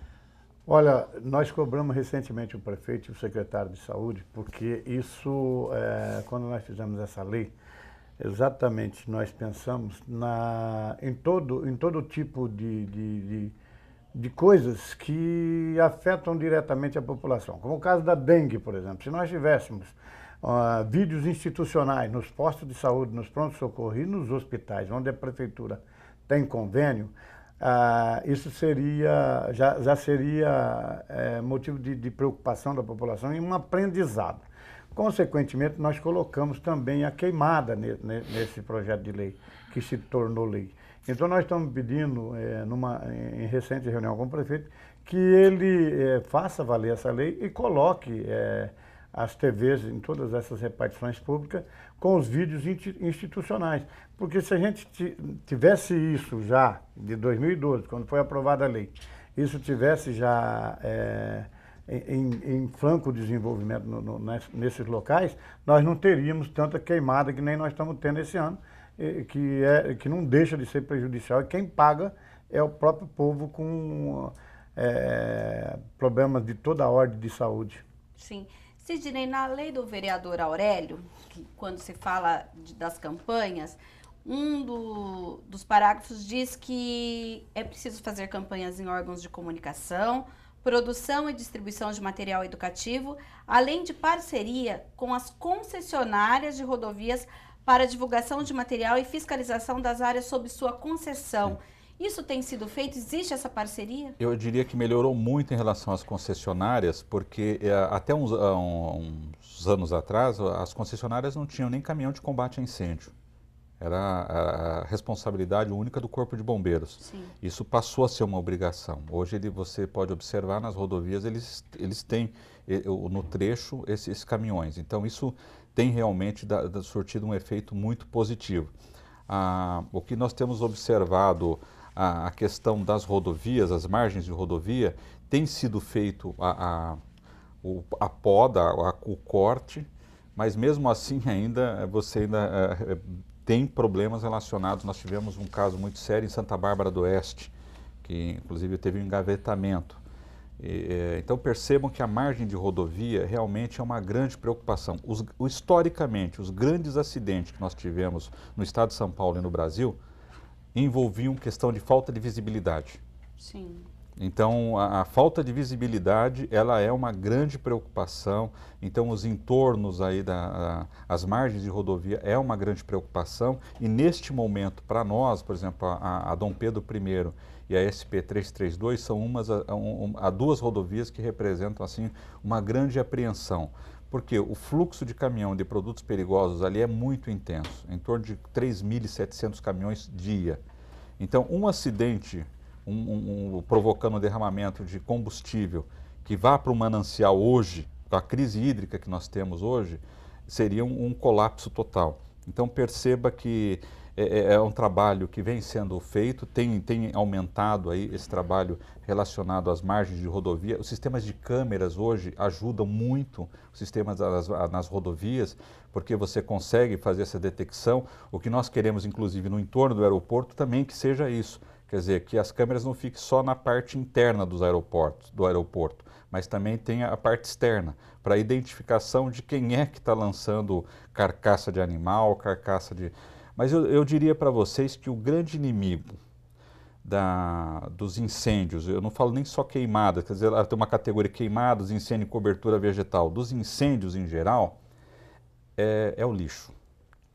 Olha, nós cobramos recentemente o prefeito e o secretário de saúde, porque isso, quando nós fizemos essa lei, exatamente nós pensamos em todo tipo de coisas que afetam diretamente a população. Como o caso da dengue, por exemplo. Se nós tivéssemos vídeos institucionais nos postos de saúde, nos pronto-socorro e nos hospitais, onde a prefeitura tem convênio, isso já seria motivo de preocupação da população e um aprendizado. Consequentemente, nós colocamos também a queimada nesse projeto de lei, que se tornou lei. Então, nós estamos pedindo, em recente reunião com o prefeito, que ele faça valer essa lei e coloque as TVs em todas essas repartições públicas com os vídeos institucionais. Porque se a gente tivesse isso já de 2012, quando foi aprovada a lei, isso tivesse já em franco desenvolvimento nesses locais, nós não teríamos tanta queimada que nem nós estamos tendo esse ano, que não deixa de ser prejudicial, e quem paga é o próprio povo com problemas de toda a ordem de saúde. Sim. Sidney, na lei do vereador Aurélio, quando se fala das campanhas, dos parágrafos diz que é preciso fazer campanhas em órgãos de comunicação, produção e distribuição de material educativo, além de parceria com as concessionárias de rodovias para divulgação de material e fiscalização das áreas sob sua concessão. Isso tem sido feito? Existe essa parceria? Eu diria que melhorou muito em relação às concessionárias, porque até uns anos atrás, as concessionárias não tinham nem caminhão de combate a incêndio. Era a responsabilidade única do Corpo de Bombeiros. Sim. Isso passou a ser uma obrigação. Hoje você pode observar nas rodovias, eles têm no trecho esses caminhões. Então isso tem realmente surtido um efeito muito positivo. O que nós temos observado a questão das rodovias, as margens de rodovia, tem sido feito a poda, o corte, mas mesmo assim você ainda tem problemas relacionados. Nós tivemos um caso muito sério em Santa Bárbara do Oeste, que inclusive teve um engavetamento. Então percebam que a margem de rodovia realmente é uma grande preocupação. Historicamente, os grandes acidentes que nós tivemos no estado de São Paulo e no Brasil envolviam questão de falta de visibilidade. Sim. Então a falta de visibilidade, ela é uma grande preocupação. Então os entornos aí as margens de rodovia é uma grande preocupação, e neste momento para nós, por exemplo, a Dom Pedro I e a SP-332 são duas rodovias que representam assim uma grande apreensão, porque o fluxo de caminhão de produtos perigosos ali é muito intenso, em torno de 3.700 caminhões dia. Então um acidente provocando um derramamento de combustível que vá para o manancial hoje, com a crise hídrica que nós temos hoje, seria um colapso total. Então perceba que é um trabalho que vem sendo feito, tem aumentado aí esse trabalho relacionado às margens de rodovia. Os sistemas de câmeras hoje ajudam muito os sistemas nas rodovias, porque você consegue fazer essa detecção. O que nós queremos, inclusive, no entorno do aeroporto também que seja isso. Quer dizer, que as câmeras não fiquem só na parte interna do aeroporto, mas também tem a parte externa, para a identificação de quem é que está lançando carcaça de animal, carcaça de... Mas eu diria para vocês que o grande inimigo dos incêndios, eu não falo nem só queimadas, quer dizer, tem uma categoria queimadas, incêndio e cobertura vegetal, dos incêndios em geral, é o lixo.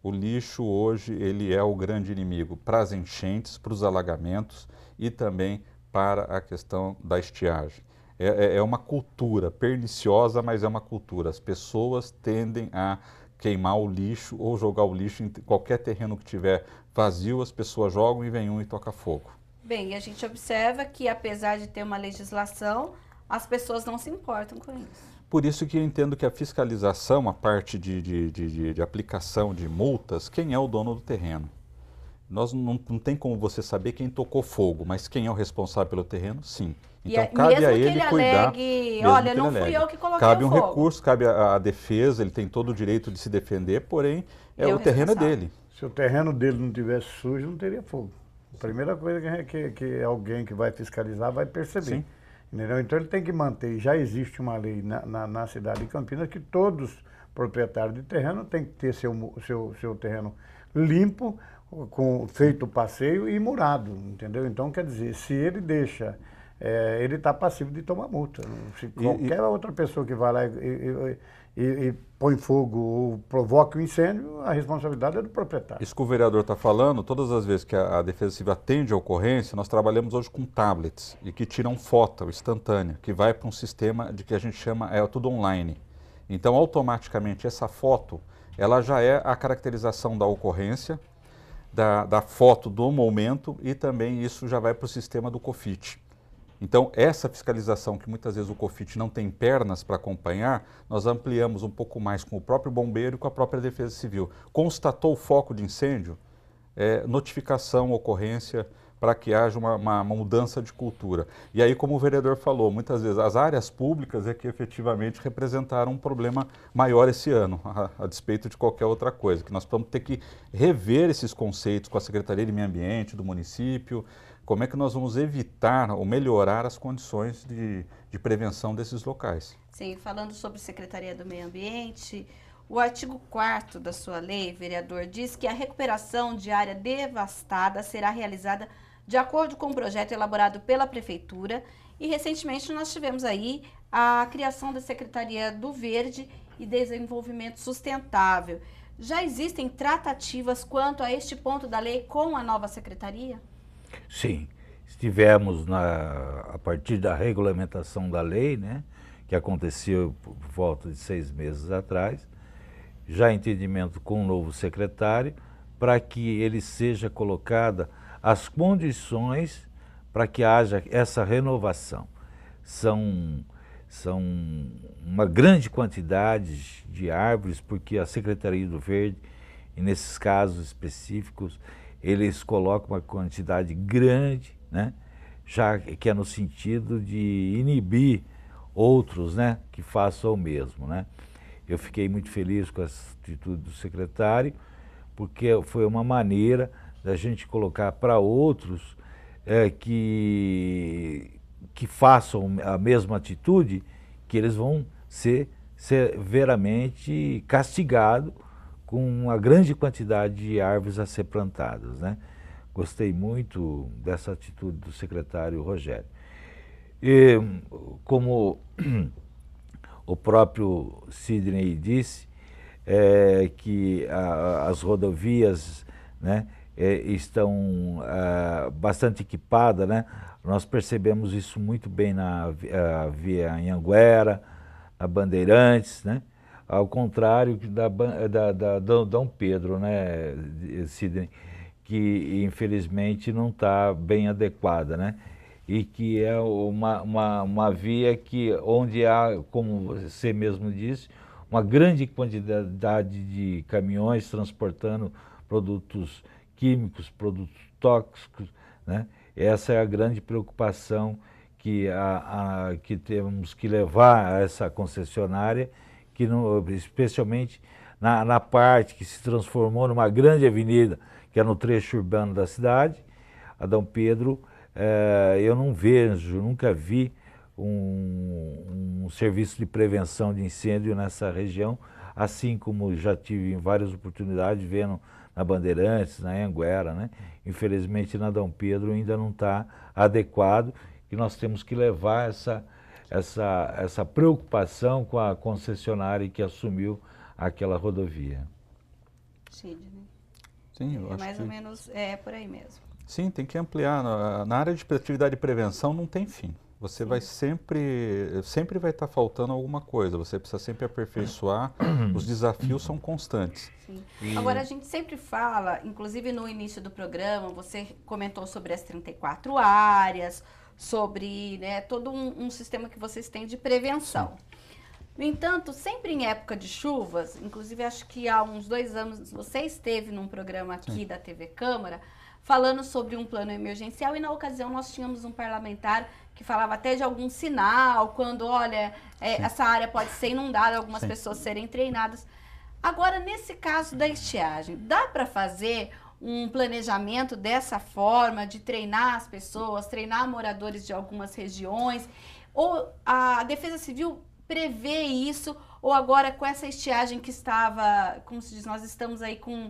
O lixo hoje ele é o grande inimigo para as enchentes, para os alagamentos e também para a questão da estiagem. É uma cultura perniciosa, mas é uma cultura. As pessoas tendem a queimar o lixo ou jogar o lixo em qualquer terreno que tiver vazio, as pessoas jogam e vem e toca fogo. Bem, a gente observa que apesar de ter uma legislação, as pessoas não se importam com isso. Por isso que eu entendo que a fiscalização, a parte de aplicação de multas, quem é o dono do terreno? Não tem como você saber quem tocou fogo, mas quem é o responsável pelo terreno, sim. Então cabe a ele cuidar. Alegue, olha, não fui eu que coloquei cabe o um fogo. recurso, cabe a defesa, ele tem todo o direito de se defender, porém o terreno é dele. Se o terreno dele não tivesse sujo, não teria fogo. A primeira coisa que alguém que vai fiscalizar vai perceber. Sim. Entendeu? Então ele tem que manter, já existe uma lei na cidade de Campinas que todos proprietários de terreno têm que ter seu terreno limpo, feito o passeio e murado, entendeu? Então quer dizer, se ele deixa, ele está passivo de tomar multa. Se qualquer outra pessoa que vai lá e põe fogo ou provoca um incêndio, a responsabilidade é do proprietário. Isso que o vereador está falando, todas as vezes que a Defesa Civil atende a ocorrência, nós trabalhamos hoje com tablets e que tiram foto instantânea, que vai para um sistema de que a gente chama, tudo online. Então, automaticamente, essa foto, ela já é a caracterização da ocorrência, da foto do momento, e também isso já vai para o sistema do COFIT. Então, essa fiscalização que muitas vezes o COFIT não tem pernas para acompanhar, nós ampliamos um pouco mais com o próprio bombeiro e com a própria Defesa Civil. Constatou o foco de incêndio, notificação, ocorrência, para que haja uma mudança de cultura. E aí, como o vereador falou, muitas vezes as áreas públicas é que efetivamente representaram um problema maior esse ano, a despeito de qualquer outra coisa, que nós vamos ter que rever esses conceitos com a Secretaria de Meio Ambiente do município, como é que nós vamos evitar ou melhorar as condições de prevenção desses locais. Sim, falando sobre Secretaria do Meio Ambiente, o artigo 4º da sua lei, vereador, diz que a recuperação de área devastada será realizada de acordo com o projeto elaborado pela Prefeitura, e recentemente nós tivemos aí a criação da Secretaria do Verde e Desenvolvimento Sustentável. Já existem tratativas quanto a este ponto da lei com a nova secretaria? Sim, estivemos a partir da regulamentação da lei, né, que aconteceu por volta de 6 meses atrás, já em entendimento com o novo secretário, para que ele seja colocada as condições para que haja essa renovação. São uma grande quantidade de árvores, porque a Secretaria do Verde, e nesses casos específicos, eles colocam uma quantidade grande, né, já que é no sentido de inibir outros, né, que façam o mesmo, né. Eu fiquei muito feliz com essa atitude do secretário, porque foi uma maneira da gente colocar para outros que façam a mesma atitude, que eles vão ser severamente castigados com uma grande quantidade de árvores a ser plantadas, né? Gostei muito dessa atitude do secretário Rogério. E, como o próprio Sidney disse, que as rodovias, né, estão bastante equipadas, né? Nós percebemos isso muito bem na via Anhanguera, na Bandeirantes, né? Ao contrário da Dom Pedro, né, Sidney, que infelizmente não está bem adequada, né? E que é uma via onde há, como você mesmo disse, uma grande quantidade de caminhões transportando produtos químicos, produtos tóxicos, né? Essa é a grande preocupação que temos que levar a essa concessionária, que especialmente na parte que se transformou numa grande avenida, que é no trecho urbano da cidade, a Dom Pedro, eu não vejo, nunca vi um serviço de prevenção de incêndio nessa região, assim como já tive em várias oportunidades vendo na Bandeirantes, na Anhanguera, né? Infelizmente na Dom Pedro ainda não está adequado, e nós temos que levar essa preocupação com a concessionária que assumiu aquela rodovia. Sidney. Sim, eu acho mais ou menos por aí mesmo. Sim, tem que ampliar. Na área de atividade de prevenção não tem fim. Você vai sempre vai estar faltando alguma coisa, você precisa sempre aperfeiçoar, os desafios são constantes. Sim. Agora, a gente sempre fala, inclusive no início do programa, você comentou sobre as 34 áreas, sobre, né, todo um sistema que vocês têm de prevenção. Sim. No entanto, sempre em época de chuvas, inclusive acho que há uns 2 anos você esteve num programa aqui da TV Câmara, falando sobre um plano emergencial, e na ocasião nós tínhamos um parlamentar que falava até de algum sinal, quando, olha, essa área pode ser inundada, algumas pessoas serem treinadas. Agora, nesse caso da estiagem, dá para fazer um planejamento dessa forma, de treinar as pessoas, treinar moradores de algumas regiões, ou a Defesa Civil prevê isso, ou agora com essa estiagem que estava, como se diz, nós estamos aí com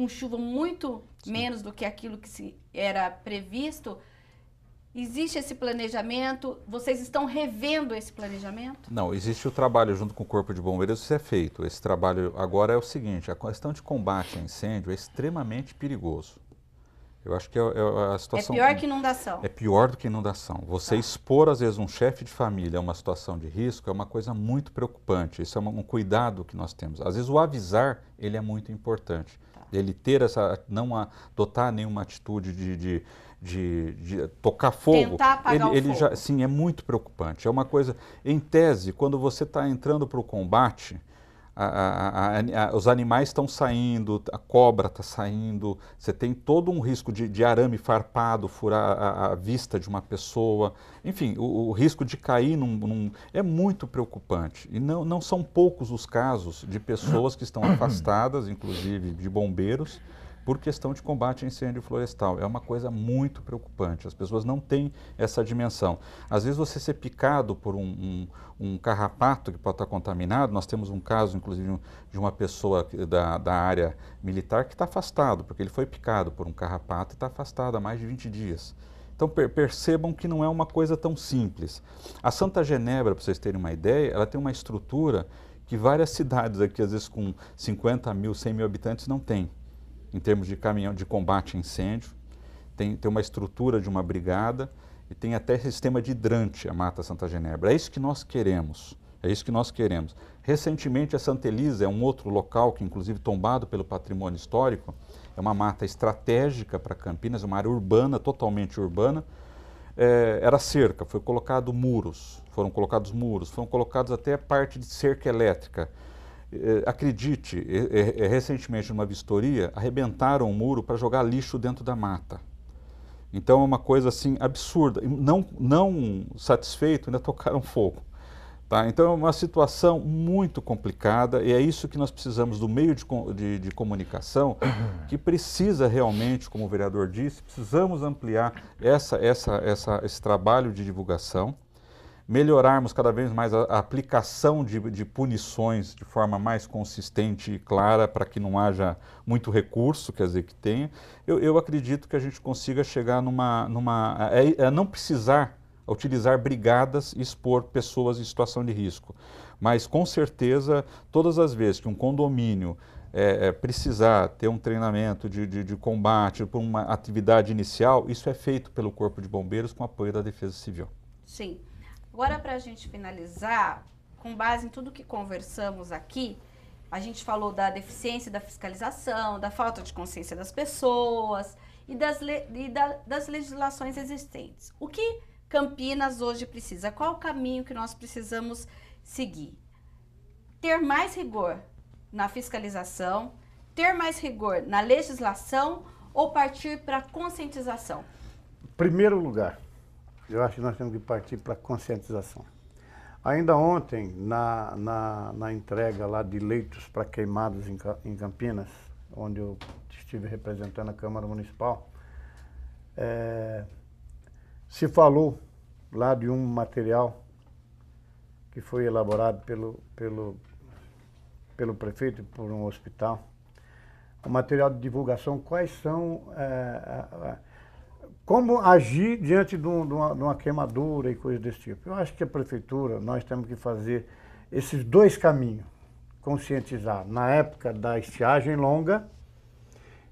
chuva muito menos do que aquilo que era previsto, existe esse planejamento? Vocês estão revendo esse planejamento? Não, existe o trabalho junto com o Corpo de Bombeiros, isso é feito. Esse trabalho agora é o seguinte, a questão de combate a incêndio é extremamente perigoso. Eu acho que a situação... É pior que inundação. É pior do que inundação. Você expor, às vezes, um chefe de família a uma situação de risco é uma coisa muito preocupante. Isso é um cuidado que nós temos. Às vezes, o avisar, ele é muito importante. Ele ter não adotar nenhuma atitude de tocar fogo. Tentar apagar o fogo. Sim, é muito preocupante. É uma coisa... Em tese, quando você está entrando para o combate... os animais estão saindo, a cobra está saindo, você tem todo um risco de arame farpado, furar a vista de uma pessoa, enfim, o risco de cair é muito preocupante. E não são poucos os casos de pessoas que estão afastadas, inclusive de bombeiros, por questão de combate a incêndio florestal. É uma coisa muito preocupante, as pessoas não têm essa dimensão. Às vezes você ser picado por um carrapato que pode estar contaminado, nós temos um caso, inclusive, de uma pessoa da área militar que está afastado, porque ele foi picado por um carrapato e está afastado há mais de 20 dias. Então percebam que não é uma coisa tão simples. A Santa Genebra, para vocês terem uma ideia, ela tem uma estrutura que várias cidades aqui, às vezes com 50 mil, 100 mil habitantes, não têm. Em termos de caminhão de combate a incêndio, tem uma estrutura de uma brigada e tem até sistema de hidrante a Mata Santa Genebra. É isso que nós queremos, é isso que nós queremos. Recentemente a Santa Elisa é um outro local que inclusive tombado pelo patrimônio histórico, é uma mata estratégica para Campinas, uma área urbana, totalmente urbana, era cerca, foram colocados muros, foram colocados até parte de cerca elétrica. Acredite, recentemente numa vistoria, arrebentaram o muro para jogar lixo dentro da mata. Então é uma coisa assim absurda. Não satisfeito, ainda tocaram fogo. Tá? Então é uma situação muito complicada e é isso que nós precisamos do meio de comunicação, que precisa realmente, como o vereador disse, precisamos ampliar esse trabalho de divulgação, melhorarmos cada vez mais a aplicação de punições de forma mais consistente e clara para que não haja muito recurso, quer dizer, que tenha. Eu acredito que a gente consiga chegar não precisar utilizar brigadas e expor pessoas em situação de risco. Mas, com certeza, todas as vezes que um condomínio precisar ter um treinamento de combate por uma atividade inicial, isso é feito pelo Corpo de Bombeiros com apoio da Defesa Civil. Sim. Agora, para a gente finalizar, com base em tudo que conversamos aqui, a gente falou da deficiência da fiscalização, da falta de consciência das pessoas e das legislações existentes. O que Campinas hoje precisa? Qual o caminho que nós precisamos seguir? Ter mais rigor na fiscalização, ter mais rigor na legislação ou partir para a conscientização? Primeiro lugar, eu acho que nós temos que partir para a conscientização. Ainda ontem, na entrega lá de leitos para queimados em Campinas, onde eu estive representando a Câmara Municipal, se falou lá de um material que foi elaborado pelo prefeito e por um hospital, um material de divulgação, quais são, como agir diante de uma queimadura e coisas desse tipo. Eu acho que a prefeitura, nós temos que fazer esses dois caminhos, conscientizar na época da estiagem longa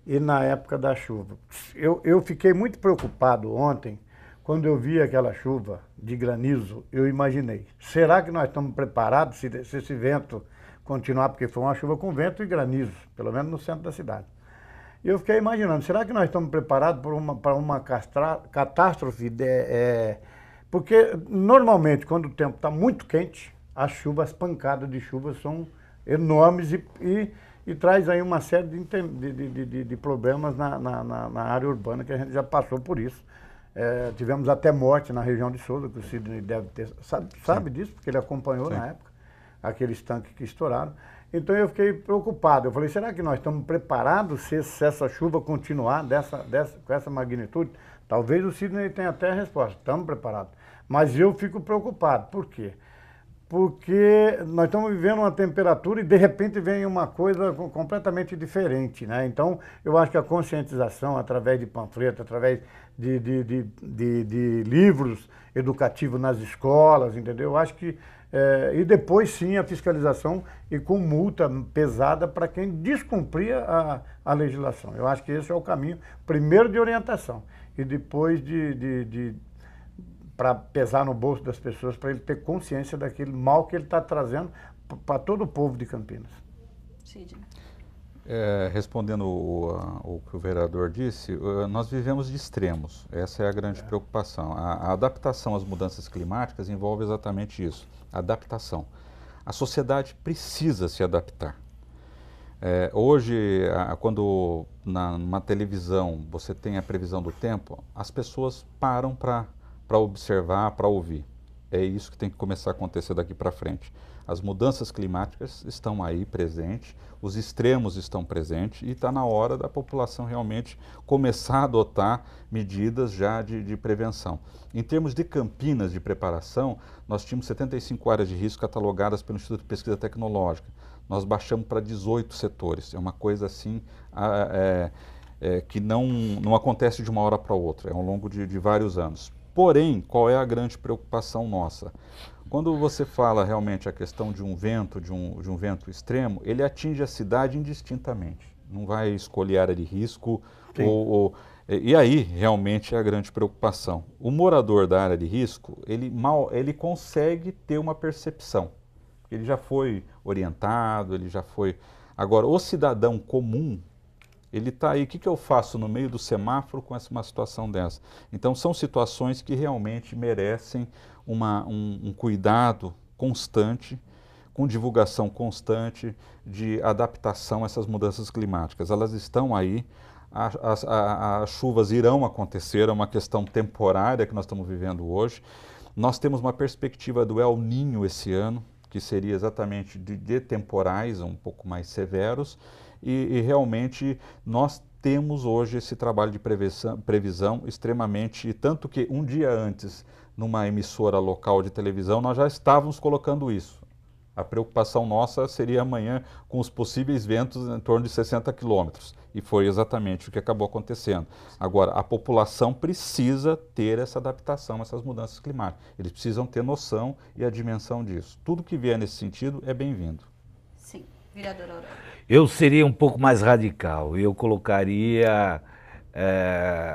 e na época da chuva. Eu fiquei muito preocupado ontem, quando eu vi aquela chuva de granizo, eu imaginei, será que nós estamos preparados se esse vento continuar? Porque foi uma chuva com vento e granizo, pelo menos no centro da cidade. E eu fiquei imaginando, será que nós estamos preparados para uma catástrofe? Porque normalmente, quando o tempo está muito quente, as pancadas de chuva são enormes e traz aí uma série de problemas na área urbana, que a gente já passou por isso. Tivemos até morte na região de Souza, que o Sidney deve ter, sabe disso, porque ele acompanhou na época, aqueles tanques que estouraram. Então eu fiquei preocupado, eu falei, será que nós estamos preparados se essa chuva continuar com essa magnitude? Talvez o Sidney tenha até a resposta, estamos preparados. Mas eu fico preocupado, por quê? Porque nós estamos vivendo uma temperatura e de repente vem uma coisa completamente diferente, né? Então eu acho que a conscientização através de panfletos, através de livros educativos nas escolas, entendeu? Eu acho que e depois sim a fiscalização e com multa pesada para quem descumprir a legislação. Eu acho que esse é o caminho, primeiro de orientação e depois para pesar no bolso das pessoas, para ele ter consciência daquele mal que ele está trazendo para todo o povo de Campinas. Sidney. Respondendo o que o vereador disse, nós vivemos de extremos, essa é a grande preocupação. A adaptação às mudanças climáticas envolve exatamente isso, adaptação. A sociedade precisa se adaptar. Hoje, quando numa televisão você tem a previsão do tempo, as pessoas param para observar, para ouvir. É isso que tem que começar a acontecer daqui para frente. As mudanças climáticas estão aí presentes, os extremos estão presentes e está na hora da população realmente começar a adotar medidas já de prevenção. Em termos de Campinas de preparação, nós tínhamos 75 áreas de risco catalogadas pelo Instituto de Pesquisa Tecnológica. Nós baixamos para 18 setores. É uma coisa assim que não acontece de uma hora para outra, é ao longo de vários anos. Porém, qual é a grande preocupação nossa? Quando você fala realmente a questão de um vento, de um vento extremo, ele atinge a cidade indistintamente. Não vai escolher área de risco e aí realmente é a grande preocupação. O morador da área de risco, ele consegue ter uma percepção. Ele já foi orientado, ele já foi... Agora, o cidadão comum, ele está aí, o que eu faço no meio do semáforo com uma situação dessa? Então, são situações que realmente merecem um cuidado constante com divulgação constante de adaptação a essas mudanças climáticas. Elas estão aí, as chuvas irão acontecer, é uma questão temporária que nós estamos vivendo hoje. Nós temos uma perspectiva do El Niño esse ano, que seria exatamente de temporais um pouco mais severos, e realmente nós temos hoje esse trabalho de previsão extremamente, tanto que um dia antes, numa emissora local de televisão, nós já estávamos colocando isso. A preocupação nossa seria amanhã com os possíveis ventos em torno de 60 quilômetros, e foi exatamente o que acabou acontecendo. Agora, a população precisa ter essa adaptação a essas mudanças climáticas. Eles precisam ter noção e a dimensão disso. Tudo que vier nesse sentido é bem-vindo. Sim, vereador Aurélio. Eu seria um pouco mais radical, eu colocaria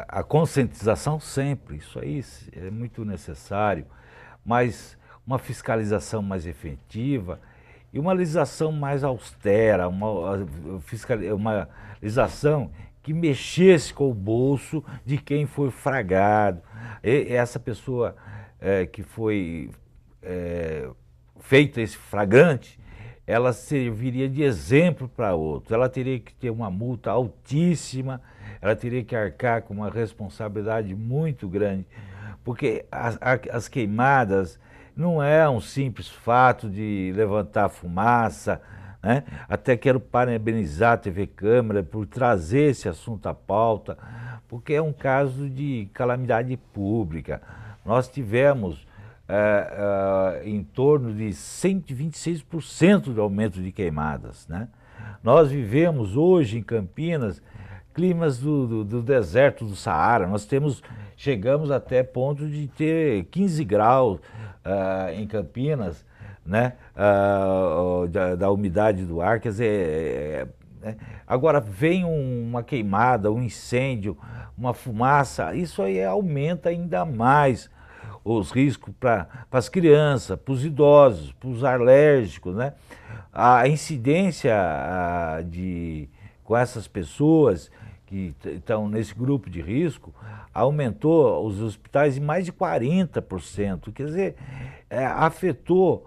a conscientização sempre, isso aí é muito necessário, mas uma fiscalização mais efetiva e uma legislação mais austera, uma legislação que mexesse com o bolso de quem foi fragado. Essa pessoa que foi feita esse flagrante, ela serviria de exemplo para outros. Ela teria que ter uma multa altíssima, ela teria que arcar com uma responsabilidade muito grande, porque as queimadas não é um simples fato de levantar fumaça, né? Até quero parabenizar a TV Câmara por trazer esse assunto à pauta, porque é um caso de calamidade pública. Nós tivemos em torno de 126% de aumento de queimadas, né? Nós vivemos hoje em Campinas climas do deserto do Saara. Nós chegamos até ponto de ter 15 graus em Campinas, né? Da umidade do ar, quer dizer, agora vem uma queimada, um incêndio, uma fumaça, isso aí aumenta ainda mais os riscos para as crianças, para os idosos, para os alérgicos, né? A incidência com essas pessoas que estão nesse grupo de risco aumentou os hospitais em mais de 40%, quer dizer, afetou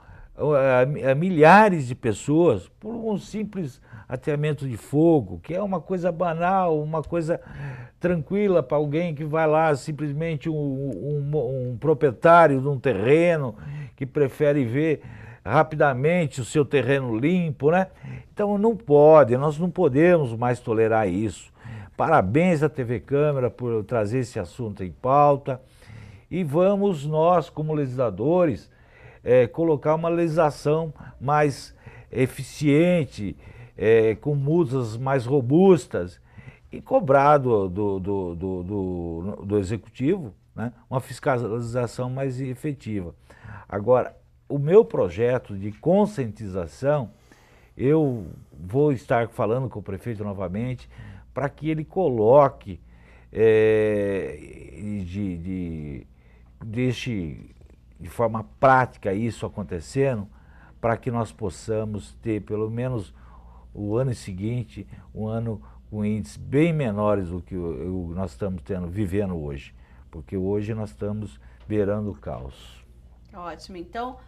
milhares de pessoas por um simples ateamento de fogo, que é uma coisa banal, uma coisa tranquila para alguém que vai lá, simplesmente um proprietário de um terreno que prefere ver rapidamente o seu terreno limpo, né? Então nós não podemos mais tolerar isso. Parabéns à TV Câmara por trazer esse assunto em pauta, e vamos nós, como legisladores, colocar uma legislação mais eficiente, com multas mais robustas, e cobrar do Executivo, né, uma fiscalização mais efetiva. Agora, o meu projeto de conscientização, eu vou estar falando com o prefeito novamente, para que ele coloque, deixe de forma prática isso acontecendo, para que nós possamos ter pelo menos o ano seguinte, um ano com índices bem menores do que nós estamos vivendo hoje, porque hoje nós estamos beirando o caos. Ótimo, então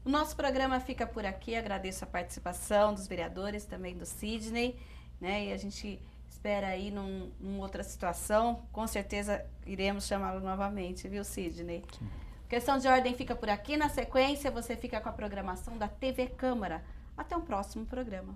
o nosso programa fica por aqui. Agradeço a participação dos vereadores, também do Sidney, né? E a gente espera aí numa outra situação, com certeza iremos chamá-lo novamente, viu, Sidney? Sim. Questão de Ordem fica por aqui. Na sequência, você fica com a programação da TV Câmara. Até um próximo programa.